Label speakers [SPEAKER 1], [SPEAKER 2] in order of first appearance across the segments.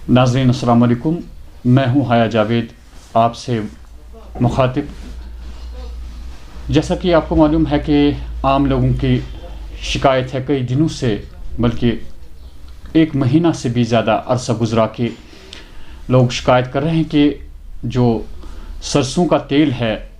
[SPEAKER 1] नाज़रीन अस्सलाम वालेकुम, मैं हूं हाया जावेद आपसे मुखातिब। जैसा कि आपको मालूम है कि आम लोगों की शिकायत है कई दिनों से, बल्कि एक महीना से भी ज़्यादा अरसा गुजरा के लोग शिकायत कर रहे हैं कि जो सरसों का तेल है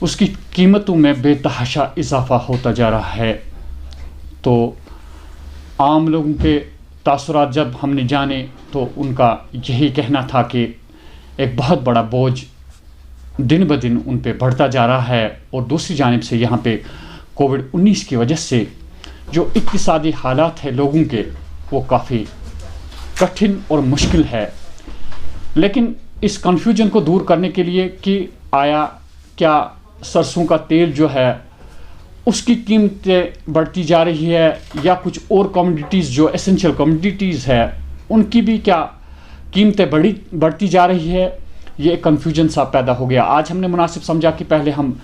[SPEAKER 1] उसकी कीमतों में बेतहाशा इजाफ़ा होता जा रहा है। तो आम लोगों के तासुरात जब हमने जाने तो उनका यही कहना था कि एक बहुत बड़ा बोझ दिन ब दिन उन पे बढ़ता जा रहा है, और दूसरी जानिब से यहाँ पे कोविड-19 की वजह से जो इक्तिसादी हालात है लोगों के वो काफ़ी कठिन और मुश्किल है। लेकिन इस कन्फ्यूजन को दूर करने के लिए कि आया क्या सरसों का तेल जो है उसकी कीमतें बढ़ती जा रही है या कुछ और कमोडिटीज़ जो एसेंशियल कमोडिटीज़ है उनकी भी क्या कीमतें बढ़ती जा रही है, ये कन्फ्यूजन सा पैदा हो गया। आज हमने मुनासिब समझा कि पहले हम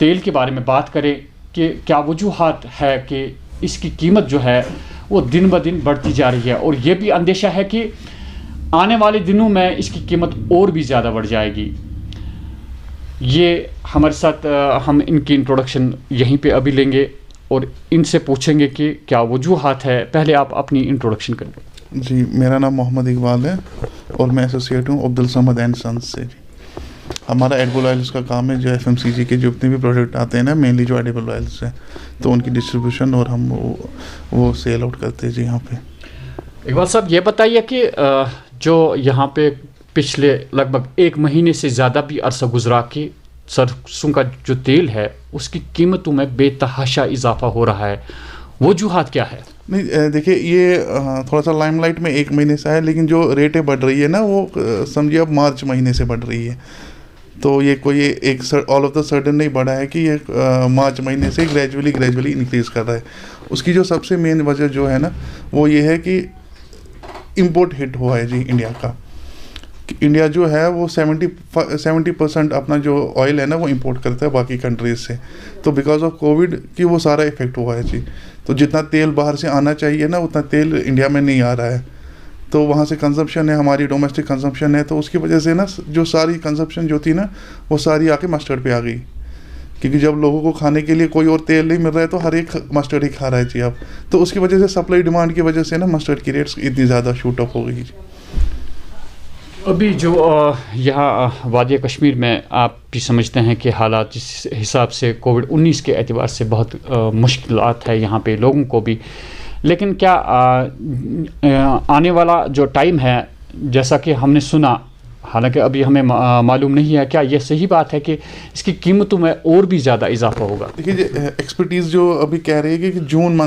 [SPEAKER 1] तेल के बारे में बात करें कि क्या वजूहात है कि इसकी कीमत जो है वो दिन ब दिन बढ़ती जा रही है, और ये भी अंदेशा है कि आने वाले दिनों में इसकी कीमत और भी ज़्यादा बढ़ जाएगी। ये हमारे साथ हम इनकी इंट्रोडक्शन यहीं पे अभी लेंगे और इनसे पूछेंगे कि क्या वजूहात है। पहले आप अपनी इंट्रोडक्शन करें।
[SPEAKER 2] जी, मेरा नाम मोहम्मद इकबाल है और मैं एसोसिएट हूँ अब्दुल समद एंड सन्स से। जी, हमारा एडिबल ऑयल्स का काम है। जो एफएमसीजी के जितने भी प्रोडक्ट आते हैं ना, मेनली जो एडिबल ऑयल्स हैं, तो उनकी डिस्ट्रीब्यूशन और हम वो सेल आउट करते हैं जी यहाँ पे।
[SPEAKER 1] इकबाल साहब, ये बताइए कि जो यहाँ पे पिछले लगभग एक महीने से ज़्यादा भी अरसा गुजरा कि सरसों का जो तेल है उसकी कीमतों में बेतहाशा इजाफा हो रहा है, वजूहात क्या है?
[SPEAKER 2] नहीं, देखिए, ये थोड़ा सा लाइमलाइट में एक महीने से है, लेकिन जो रेटें बढ़ रही है ना वो समझिए अब मार्च महीने से बढ़ रही है। तो ये कोई एक ऑल ऑफ द सडन नहीं बढ़ा है कि ये मार्च महीने से ग्रेजुअली इंक्रीज कर रहा है। उसकी जो सबसे मेन वजह जो है ना वो ये है कि इम्पोर्ट हिट हुआ है जी इंडिया का। इंडिया जो है वो 70% अपना जो ऑयल है ना वो इंपोर्ट करता है बाकी कंट्रीज से। तो बिकॉज ऑफ कोविड की वो सारा इफेक्ट हुआ है जी। तो जितना तेल बाहर से आना चाहिए ना उतना तेल इंडिया में नहीं आ रहा है। तो वहाँ से कंजम्पशन है, हमारी डोमेस्टिक कंजम्पशन है, तो उसकी वजह से ना जो सारी कंजम्पशन जो थी ना वो सारी आके मस्टर्ड पे आ गई। क्योंकि जब लोगों को खाने के लिए कोई और तेल नहीं मिल रहा है तो हर एक मस्टर्ड ही खा रहा है जी अब। तो उसकी वजह से सप्लाई डिमांड की वजह से ना मस्टर्ड की रेट्स इतनी ज़्यादा शूट अप हो गई जी।
[SPEAKER 1] अभी जो यहाँ वादी कश्मीर में आप भी समझते हैं कि हालात जिस हिसाब से कोविड-19 के एतबार से बहुत मुश्किलात है यहाँ पे लोगों को भी। लेकिन क्या आने वाला जो टाइम है, जैसा कि हमने सुना, हालांकि अभी हमें मालूम नहीं है, क्या ये सही बात है कि इसकी कीमतों में और भी ज़्यादा इजाफा होगा?
[SPEAKER 2] देखिए, एक्सपर्टीज़ जो अभी कह रही है कि जून एंड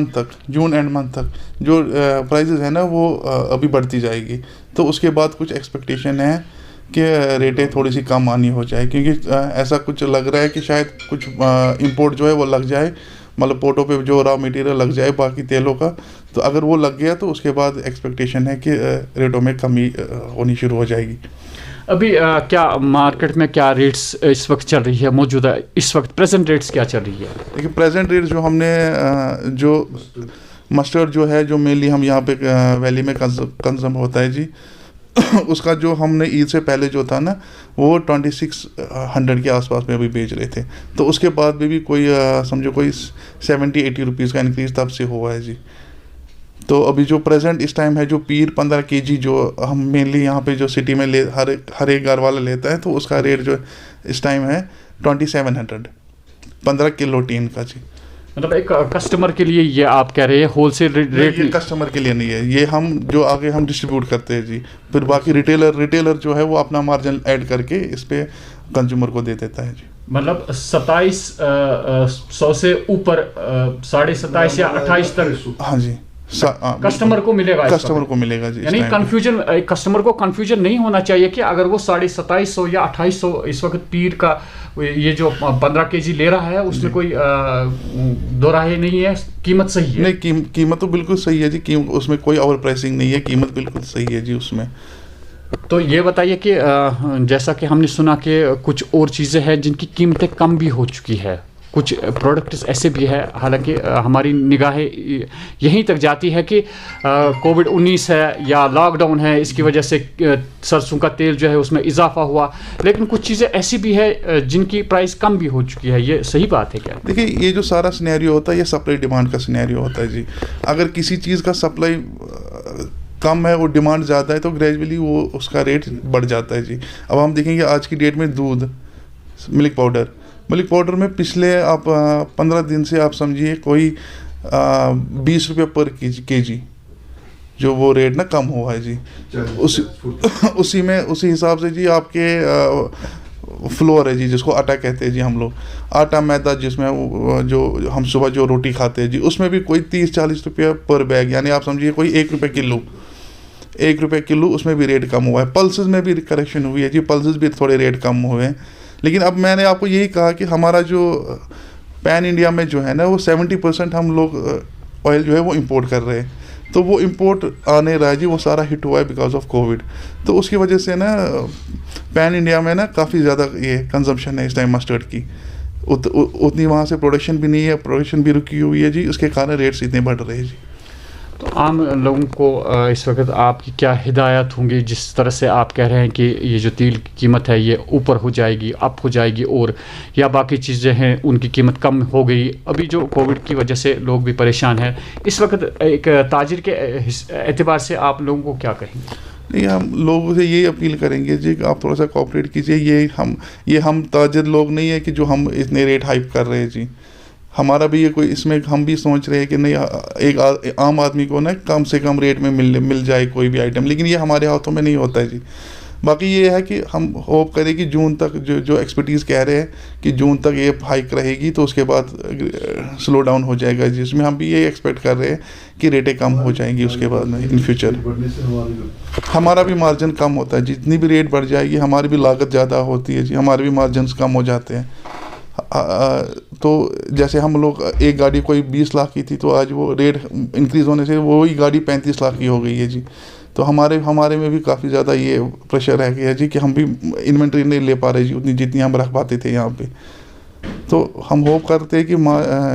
[SPEAKER 2] मंथ तक जो प्राइसेस है ना वो अभी बढ़ती जाएगी। तो उसके बाद कुछ एक्सपेक्टेशन है कि रेटें थोड़ी सी कम आनी हो जाए, क्योंकि ऐसा कुछ लग रहा है कि शायद कुछ इंपोर्ट जो है वो लग जाए, मतलब पोर्टों पे जो रॉ मटेरियल लग जाए बाकी तेलों का। तो अगर वो लग गया तो उसके बाद एक्सपेक्टेशन है कि रेटों में कमी होनी शुरू हो जाएगी।
[SPEAKER 1] अभी क्या मार्केट में क्या रेट्स इस वक्त चल रही है, मौजूदा इस वक्त प्रेजेंट रेट्स क्या चल रही है?
[SPEAKER 2] देखिए, प्रेजेंट रेट जो हमने जो मस्टर्ड जो है जो मेनली हम यहाँ पे वैली में कंज्यूम होता है जी उसका जो हमने ईद से पहले जो था ना वो 2600 के आसपास में अभी बेच रहे थे। तो उसके बाद भी कोई समझो कोई 70-80 रुपीज़ का इंक्रीज तब से हुआ है जी। तो अभी जो प्रेजेंट इस टाइम है जो पीर 15 kg जो हम मेनली यहाँ पे जो सिटी में हर एक घर वाला लेता है, तो उसका रेट जो इस टाइम है 2700 15 किलो टीन का जी।
[SPEAKER 1] मतलब एक कस्टमर के लिए ये आप कह रहे हैं होलसेल रेट?
[SPEAKER 2] ये कस्टमर के लिए नहीं है, ये हम जो आगे हम डिस्ट्रीब्यूट करते हैं जी। फिर बाकी रिटेलर जो है वो अपना मार्जिन ऐड करके इस पे कंज्यूमर को दे देता है जी।
[SPEAKER 1] मतलब 2700 से ऊपर 27.5 या 28 तक?
[SPEAKER 2] हाँ जी,
[SPEAKER 1] कस्टमर को मिलेगा
[SPEAKER 2] जी।
[SPEAKER 1] यानी कस्टमर को कंफ्यूजन नहीं होना चाहिए कि अगर वो 2750 या 2800 इस वक्त पीर का ये जो 15 kg ले रहा है उसमें कोई दो राहे नहीं है, कीमत सही है।
[SPEAKER 2] नहीं, कीमत तो बिल्कुल सही है जी, उसमें कोई ओवर प्राइसिंग नहीं है, कीमत बिल्कुल सही है जी उसमें।
[SPEAKER 1] तो ये बताइए कि जैसा कि हमने सुना कि कुछ और चीज़ें हैं जिनकी कीमतें कम भी हो चुकी है, कुछ प्रोडक्ट्स ऐसे भी है, हालांकि हमारी निगाहें यहीं तक जाती है कि कोविड-19 है या लॉकडाउन है, इसकी वजह से सरसों का तेल जो है उसमें इजाफा हुआ, लेकिन कुछ चीज़ें ऐसी भी है जिनकी प्राइस कम भी हो चुकी है। ये सही बात है क्या?
[SPEAKER 2] देखिए, ये जो सारा सिनेरियो होता है ये सप्लाई डिमांड का सिनेरियो होता है जी। अगर किसी चीज़ का सप्लाई कम है और डिमांड ज़्यादा है तो ग्रेजुअली वो उसका रेट बढ़ जाता है जी। अब हम देखेंगे आज की डेट में दूध, मिल्क पाउडर में पिछले आप 15 दिन से आप समझिए कोई 20 रुपये पर केजी जो वो रेट ना कम हुआ है जी। उसी हिसाब से जी आपके फ्लोर है जी, जिसको आटा कहते हैं जी हम लोग, आटा मैदा जिसमें जो हम सुबह जो रोटी खाते हैं जी, उसमें भी कोई 30-40 रुपये पर बैग, यानी आप समझिए कोई 1 रुपये किलो उसमें भी रेट कम हुआ है। पल्सेस में भी करेक्शन हुई है जी, पल्सेस भी थोड़े रेट कम हुए हैं। लेकिन अब मैंने आपको यही कहा कि हमारा जो पैन इंडिया में जो है ना वो 70% हम लोग ऑयल जो है वो इंपोर्ट कर रहे हैं, तो वो इंपोर्ट आने रहा है जी, वो सारा हिट हुआ है बिकॉज ऑफ कोविड। तो उसकी वजह से ना पैन इंडिया में ना काफ़ी ज़्यादा ये कंजम्पशन है इस टाइम मस्टर्ड की, उतनी वहाँ से प्रोडक्शन भी नहीं है, प्रोडक्शन भी रुकी हुई है जी, उसके कारण रेट्स इतने बढ़ रहे हैं जी।
[SPEAKER 1] तो आम लोगों को इस वक्त आपकी क्या हिदायत होंगी, जिस तरह से आप कह रहे हैं कि ये जो तेल की कीमत है ये ऊपर हो जाएगी, अप हो जाएगी, और या बाकी चीज़ें हैं उनकी कीमत कम हो गई, अभी जो कोविड की वजह से लोग भी परेशान हैं, इस वक्त एक ताजिर के एतबार से आप लोगों को क्या कहेंगे?
[SPEAKER 2] नहीं, हम लोगों से यही अपील करेंगे जी कि आप थोड़ा सा कोऑपरेट कीजिए। ये हम ताजिर लोग नहीं है कि जो हम इतने रेट हाइप कर रहे हैं जी। हमारा भी ये कोई इसमें हम भी सोच रहे हैं कि नहीं, एक आम आदमी को ना कम से कम रेट में मिल जाए कोई भी आइटम, लेकिन ये हमारे हाथों में नहीं होता है जी। बाकी ये है कि हम होप करें कि जून तक जो एक्सपर्टीज़ कह रहे हैं कि जून तक ये हाइक रहेगी, तो उसके बाद स्लो डाउन हो जाएगा, जिसमें हम भी ये एक्सपेक्ट कर रहे हैं कि रेटें कम हो जाएंगी उसके बाद में इन फ्यूचर। हमारा भी मार्जिन कम होता है, जितनी भी रेट बढ़ जाएगी हमारी भी लागत ज़्यादा होती है जी, हमारे भी मार्जिन कम हो जाते हैं। तो जैसे हम लोग एक गाड़ी कोई 20 लाख की थी, तो आज वो रेट इंक्रीज़ होने से वही गाड़ी 35 लाख की हो गई है जी। तो हमारे में भी काफ़ी ज़्यादा ये प्रेशर रह गया जी कि हम भी इन्वेंट्री नहीं ले पा रहे जी उतनी जितनी हम रख पाते थे यहाँ पे। तो हम होप करते हैं कि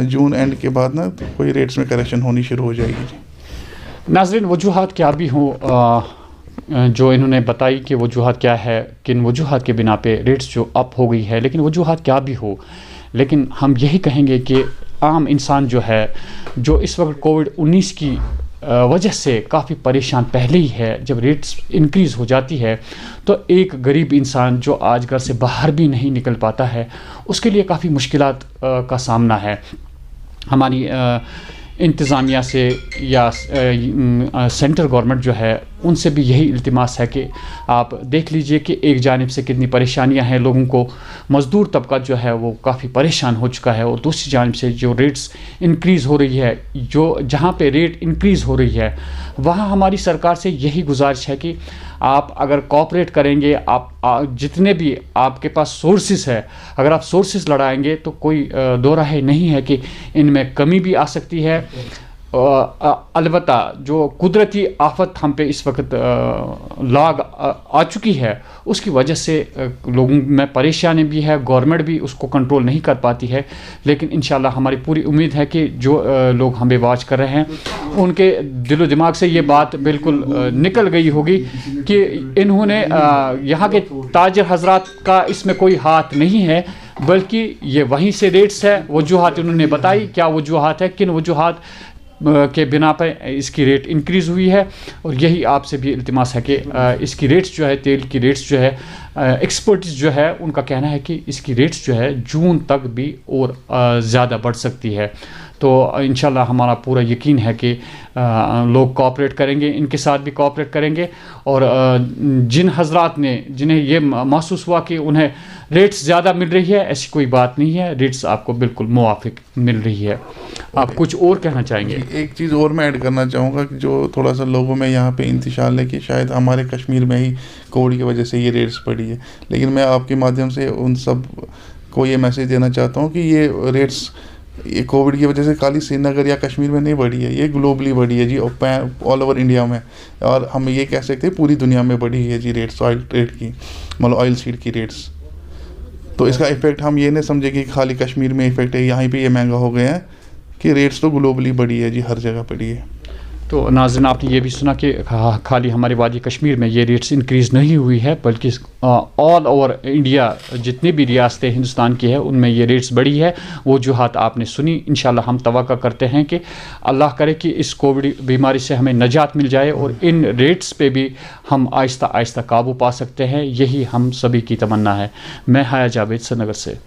[SPEAKER 2] जून एंड के बाद ना कोई रेट्स में करेक्शन होनी शुरू हो जाएगी जी।
[SPEAKER 1] नाज़रीन, वजूहात क्या भी हों, जो इन्होंने बताई कि वजूहात क्या है, किन वजूहात के बिना पे रेट्स जो अप हो गई है, लेकिन वजूहात क्या भी हो, लेकिन हम यही कहेंगे कि आम इंसान जो है, जो इस वक्त कोविड-19 की वजह से काफ़ी परेशान पहले ही है, जब रेट्स इंक्रीज़ हो जाती है तो एक गरीब इंसान जो आज घर से बाहर भी नहीं निकल पाता है, उसके लिए काफ़ी मुश्किलात का सामना है। हमारी इंतज़ामिया से या सेंट्रल गवर्नमेंट जो है उनसे भी यही इल्तिमास है कि आप देख लीजिए कि एक जानिब से कितनी परेशानियां हैं लोगों को, मज़दूर तबका जो है वो काफ़ी परेशान हो चुका है, और दूसरी जानिब से जो रेट्स इंक्रीज़ हो रही है, जो जहां पे रेट इंक्रीज़ हो रही है वहां हमारी सरकार से यही गुजारिश है कि आप अगर कोऑपरेट करेंगे, आप जितने भी आपके पास सोर्सेस है, अगर आप सोर्सेस लड़ाएंगे तो कोई दो राह नहीं है कि इनमें कमी भी आ सकती है। अलबत्ता जो कुदरती आफत हम पे इस वक्त लाग आ चुकी है, उसकी वजह से लोगों में परेशानी भी है, गवर्नमेंट भी उसको कंट्रोल नहीं कर पाती है। लेकिन इंशाल्लाह हमारी पूरी उम्मीद है कि जो लोग हमें वाच कर रहे हैं उनके दिलो दिमाग से ये बात बिल्कुल निकल गई होगी कि इन्होंने यहाँ के ताजिर हजरात का इसमें कोई हाथ नहीं है, बल्कि ये वहीं से रेट्स है। वजूहात इन्होंने बताई, क्या वजूहात है, किन वजूहात के बिना पर इसकी रेट इंक्रीज़ हुई है, और यही आपसे भी इल्तिमास है कि इसकी रेट्स जो है, तेल की रेट्स जो है, एक्सपर्ट्स जो है उनका कहना है कि इसकी रेट्स जो है जून तक भी और ज़्यादा बढ़ सकती है। तो इंशाल्लाह हमारा पूरा यकीन है कि लोग कोऑपरेट करेंगे, इनके साथ भी कोऑपरेट करेंगे, और जिन हजरात ने जिन्हें ये महसूस हुआ कि उन्हें रेट्स ज़्यादा मिल रही है, ऐसी कोई बात नहीं है, रेट्स आपको बिल्कुल मुवाफिक मिल रही है। आप कुछ और कहना चाहेंगे?
[SPEAKER 2] एक चीज़ और मैं ऐड करना चाहूँगा कि जो थोड़ा सा लोगों में यहाँ पे इंतशाल है कि शायद हमारे कश्मीर में ही कोविड की वजह से ये रेट्स बढ़ी है, लेकिन मैं आपके माध्यम से उन सब को ये मैसेज देना चाहता हूँ कि ये रेट्स ये कोविड की वजह से खाली श्रीनगर या कश्मीर में नहीं बढ़ी है, ये ग्लोबली बढ़ी है जी, ऑल ओवर इंडिया में, और हम ये कह सकते हैं पूरी दुनिया में बढ़ी है जी रेट्स, ऑयल रेट की, मतलब ऑयल सीड की रेट्स। तो इसका इफेक्ट हम ये नहीं समझे कि खाली कश्मीर में इफेक्ट है, यहाँ पे ये महंगा हो गया है कि रेट्स तो ग्लोबली बढ़ी है जी, हर जगह बढ़ी है।
[SPEAKER 1] तो नाज़रीन, आपने ये भी सुना कि खाली हमारे वादी कश्मीर में ये रेट्स इंक्रीज़ नहीं हुई है, बल्कि ऑल ओवर इंडिया जितनी भी रियासतें हिंदुस्तान की है उनमें ये रेट्स बढ़ी है। वो वजूहात आपने सुनी। इंशाल्लाह हम तवक्को करते हैं कि अल्लाह करे कि इस कोविड बीमारी से हमें नजात मिल जाए और इन रेट्स पे भी हम आहिस्ता आहिस्ता काबू पा सकते हैं। यही हम सभी की तमन्ना है। मैं हाया जावेद श्रीनगर से।